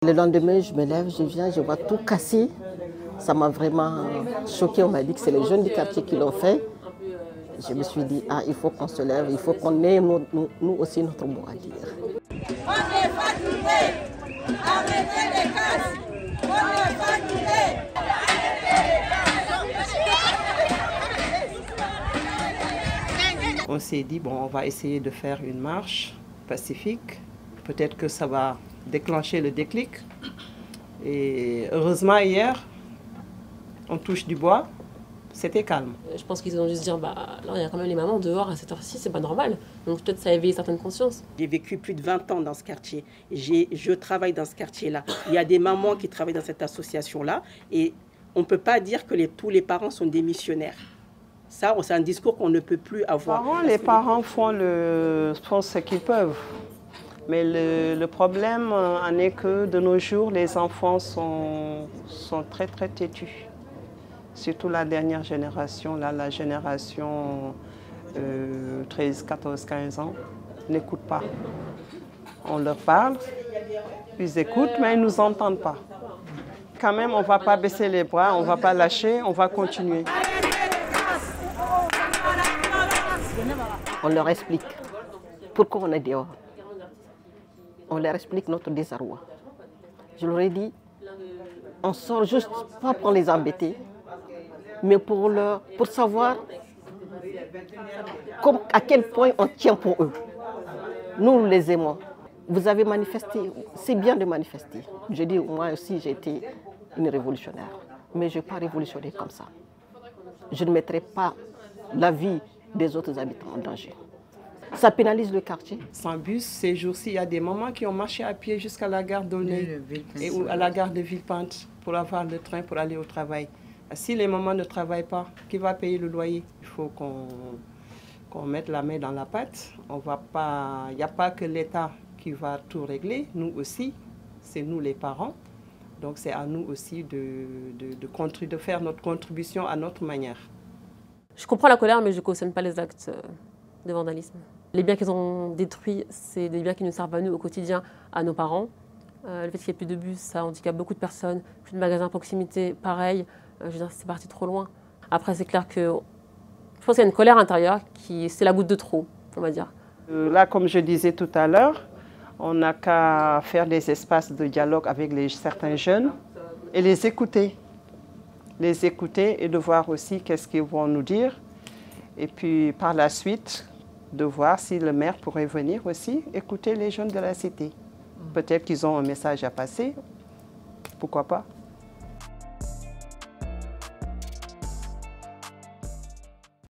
Le lendemain, je me lève, je viens, je vois tout cassé. Ça m'a vraiment choquée. On m'a dit que c'est les jeunes du quartier qui l'ont fait. Je me suis dit, ah, il faut qu'on se lève, il faut qu'on ait nous aussi notre mot à dire. On est fatigué, arrêtez les casses, on est fatigué. On s'est dit, bon, on va essayer de faire une marche pacifique. Peut-être que ça va déclencher le déclic. Et heureusement, hier, on touche du bois, c'était calme. Je pense qu'ils ont dû se dire, bah, là, il y a quand même les mamans dehors à cette heure-ci, c'est pas normal. Donc peut-être ça a éveillé certaines consciences. J'ai vécu plus de 20 ans dans ce quartier. Je travaille dans ce quartier-là. Il y a des mamans qui travaillent dans cette association-là. Et on ne peut pas dire que tous les parents sont des missionnaires. Ça, c'est un discours qu'on ne peut plus avoir. Les parents font ce qu'ils peuvent. Mais le problème en est que de nos jours, les enfants sont très très têtus. Surtout la dernière génération, là, la génération 13, 14, 15 ans, n'écoute pas. On leur parle, ils écoutent, mais ils ne nous entendent pas. Quand même, on ne va pas baisser les bras, on ne va pas lâcher, on va continuer. On leur explique pourquoi on est dehors. On leur explique notre désarroi. Je leur ai dit, on sort juste pas pour les embêter, mais pour savoir à quel point on tient pour eux. Nous les aimons. Vous avez manifesté, c'est bien de manifester. Je dis, moi aussi j'ai été une révolutionnaire, mais je ne vais pas révolutionner comme ça. Je ne mettrai pas la vie des autres habitants en danger. Ça pénalise le quartier. Sans bus, ces jours-ci, il y a des mamans qui ont marché à pied jusqu'à la gare d'Aulnay et à la gare de Villepinte pour avoir le train pour aller au travail. Si les mamans ne travaillent pas, qui va payer le loyer? Il faut qu'on mette la main dans la pâte. Il n'y a pas que l'État qui va tout régler. Nous aussi, c'est nous les parents. Donc c'est à nous aussi de faire notre contribution à notre manière. Je comprends la colère, mais je ne cautionne pas les actes de vandalisme. Les biens qu'ils ont détruits, c'est des biens qui nous servent à nous au quotidien, à nos parents. Le fait qu'il n'y ait plus de bus, ça handicape beaucoup de personnes. Plus de magasins à proximité, pareil. Je veux dire, c'est parti trop loin. Après, c'est clair que je pense qu'il y a une colère intérieure c'est la goutte de trop, on va dire. Là, comme je disais tout à l'heure, on n'a qu'à faire des espaces de dialogue avec certains jeunes et les écouter. Les écouter et de voir aussi qu'est-ce qu'ils vont nous dire. Et puis, par la suite, de voir si le maire pourrait venir aussi écouter les jeunes de la cité. Peut-être qu'ils ont un message à passer, pourquoi pas.